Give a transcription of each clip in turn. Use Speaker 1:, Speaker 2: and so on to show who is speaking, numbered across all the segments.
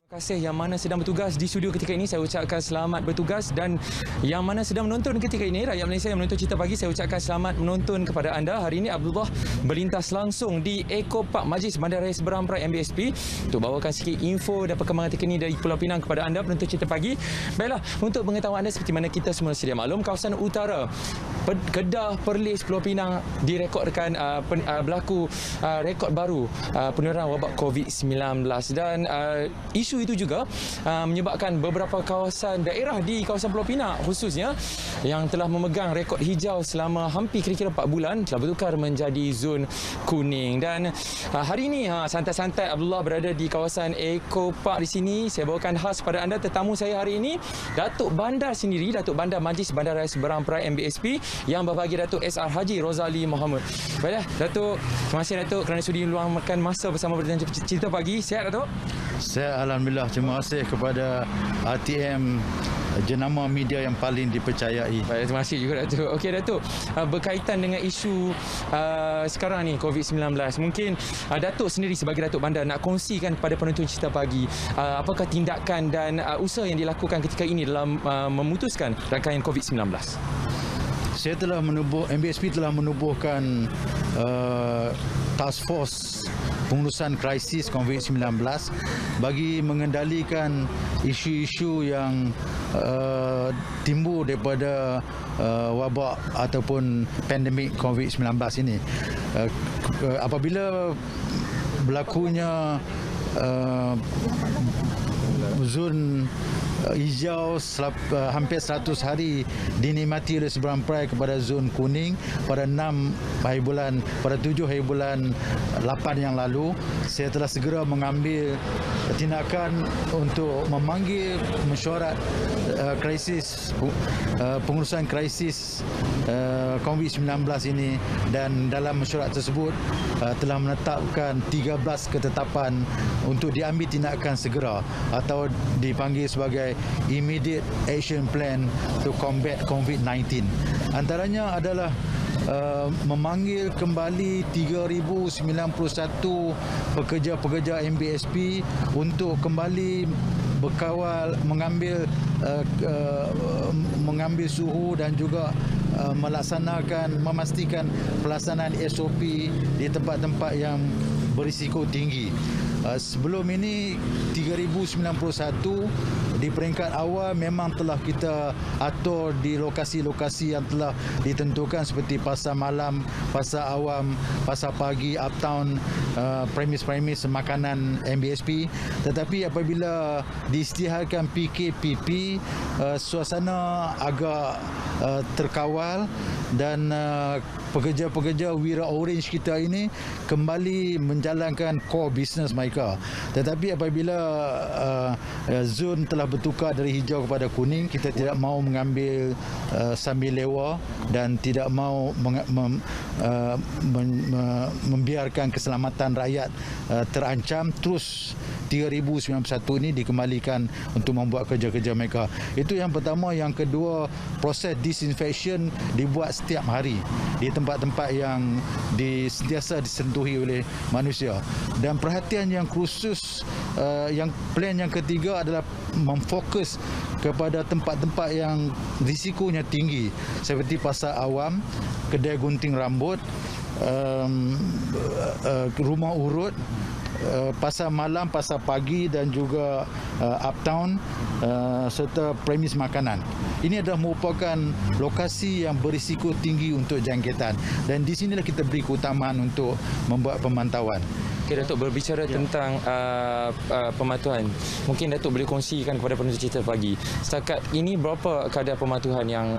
Speaker 1: Terima kasih yang mana sedang bertugas di studio ketika ini, saya ucapkan selamat bertugas, dan yang mana sedang menonton ketika ini, rakyat Malaysia yang menonton Cerita Pagi, saya ucapkan selamat menonton kepada anda. Hari ini Abdullah berlintas langsung di Eco Park Majlis Bandaraya Seberang Perai MBSP untuk bawakan sikit info dan perkembangan terkini dari Pulau Pinang kepada anda penonton Cerita Pagi. Baiklah, untuk pengetahuan anda seperti mana kita semua sedia maklum, kawasan utara Kedah Perlis Pulau Pinang direkodkan berlaku rekod baru penularan wabak COVID-19, dan isu itu juga menyebabkan beberapa kawasan daerah di kawasan Pulau Pinang khususnya yang telah memegang rekod hijau selama hampir kira-kira 4 bulan telah bertukar menjadi zon kuning. Dan hari ini santai-santai Abdullah berada di kawasan Eco Park di sini. Saya bawakan khas pada anda tetamu saya hari ini, Datuk Bandar sendiri, Datuk Bandar Majlis Bandaraya Seberang Perai MBSP yang berbahagia Datuk SR Haji Rozali Mohamad. Baiklah Datuk, terima kasih Datuk kerana sudi meluangkan masa bersama Berita Cerita Pagi. Sihat Datuk?
Speaker 2: Saya alhamdulillah, terima kasih kepada RTM, jenama media yang paling dipercayai.
Speaker 1: Baik, terima kasih juga Datuk. Okey Datuk, berkaitan dengan isu sekarang ni COVID-19, mungkin Datuk sendiri sebagai Datuk Bandar nak kongsikan kepada penonton Cerita Pagi apakah tindakan dan usaha yang dilakukan ketika ini dalam memutuskan rangkaian COVID-19.
Speaker 2: Saya telah MBSP telah menubuhkan task force pengurusan krisis COVID-19 bagi mengendalikan isu-isu yang timbul daripada wabak ataupun pandemik COVID-19 ini. Apabila berlakunya zon hijau hampir 100 hari dinikmati oleh Seberang Perai kepada zon kuning pada 7 hari bulan 8 yang lalu, saya telah segera mengambil tindakan untuk memanggil mesyuarat pengurusan krisis COVID-19 ini, dan dalam mesyuarat tersebut telah menetapkan 13 ketetapan untuk diambil tindakan segera atau dipanggil sebagai Immediate Action Plan to Combat COVID-19. Antaranya adalah memanggil kembali 3,091 pekerja-pekerja MBSP untuk kembali berkawal, mengambil suhu dan juga memastikan pelaksanaan SOP di tempat-tempat yang berisiko tinggi. Sebelum ini 3,091 di peringkat awal memang telah kita atur di lokasi-lokasi yang telah ditentukan seperti pasar malam, pasar awam, pasar pagi, uptown, premis-premis makanan MBSP. Tetapi apabila diisytiharkan PKPP, suasana agak terkawal dan pekerja-pekerja wira orange kita ini kembali menjalankan core business mereka. Tetapi apabila zon telah bertukar dari hijau kepada kuning, kita tidak mahu mengambil sambil lewa dan tidak mahu membiarkan keselamatan rakyat terancam. Terus 3,091 ini dikembalikan untuk membuat kerja-kerja mereka. Itu yang pertama. Yang kedua, proses disinfection dibuat setiap hari di tempat-tempat yang sentiasa disentuhi oleh manusia. Dan perhatian yang khusus, plan yang ketiga adalah memfokus kepada tempat-tempat yang risikonya tinggi seperti pasar awam, kedai gunting rambut, rumah urut, pasar malam, pasar pagi dan juga uptown serta premis makanan. Ini adalah merupakan lokasi yang berisiko tinggi untuk jangkitan, dan di sinilah kita beri keutamaan untuk membuat pemantauan.
Speaker 1: Okey Datuk, berbicara tentang pematuhan, mungkin Datuk boleh kongsikan kepada penonton Cerita Pagi setakat ini berapa kadar pematuhan yang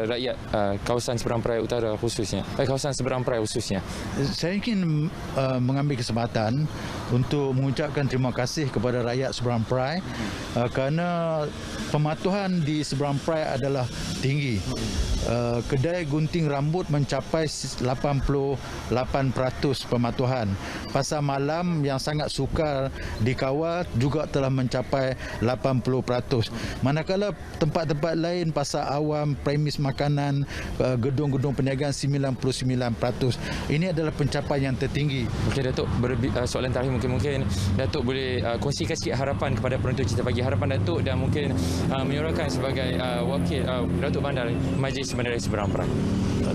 Speaker 1: rakyat kawasan Seberang Perai Utara khususnya, kawasan Seberang Perai khususnya.
Speaker 2: Saya ingin mengambil kesempatan untuk mengucapkan terima kasih kepada rakyat Seberang Perai kerana pematuhan di Seberang Perai adalah tinggi. Kedai gunting rambut mencapai 88% pematuhan. Pasar malam yang sangat sukar dikawal juga telah mencapai 80%. Manakala tempat-tempat lain, pasar awam, premis makanan, gedung-gedung perniagaan 99%. Ini adalah pencapaian yang tertinggi.
Speaker 1: Okey Datuk, soalan terakhir mungkin Mungkin Datuk boleh kongsikan sikit harapan kepada penonton Cerita Pagi, harapan Datuk dan mungkin menyuarakan sebagai wakil Datuk Bandar Majlis Bandaraya Seberang Perai.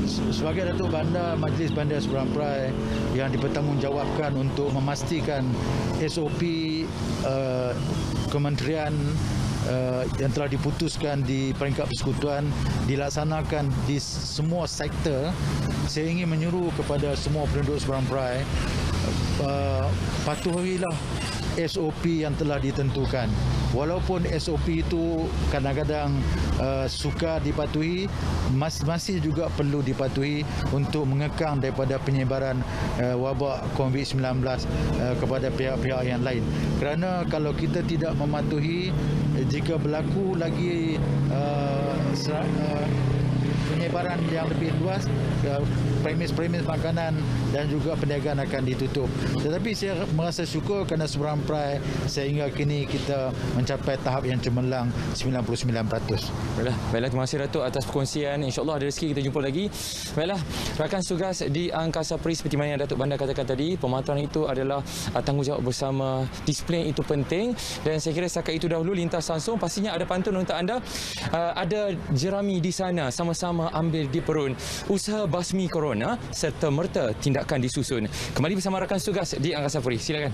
Speaker 2: Sebagai Datuk Bandar Majlis Bandaraya Seberang Perai yang dipertanggungjawabkan untuk memastikan SOP kementerian yang telah diputuskan di peringkat persekutuan dilaksanakan di semua sektor, saya ingin menyuruh kepada semua penduduk Seberang Perai patuhilah SOP yang telah ditentukan. Walaupun SOP itu kadang-kadang sukar dipatuhi, masih juga perlu dipatuhi untuk mengekang daripada penyebaran wabak COVID-19 kepada pihak-pihak yang lain. Kerana kalau kita tidak mematuhi, jika berlaku lagi penyebaran yang lebih luas, premis-premis makanan dan juga perniagaan akan ditutup. Tetapi saya merasa syukur kerana Seberang Perai sehingga kini kita mencapai tahap yang cemerlang 99%.
Speaker 1: Baiklah, terima kasih Datuk atas perkongsian. InsyaAllah ada rezeki kita jumpa lagi. Baiklah, rakan tugas di Angkasa Peri seperti mana yang Datuk Bandar katakan tadi, pemantauan itu adalah tanggungjawab bersama, disiplin itu penting dan saya kira setakat itu dahulu lintas langsung. Pastinya ada pantun untuk anda. Ada jerami di sana, sama-sama ambil di perun. Usaha basmi corona serta merta tindakan disusun. Kembali bersama rakan tugas di Angkasa Peri. Silakan.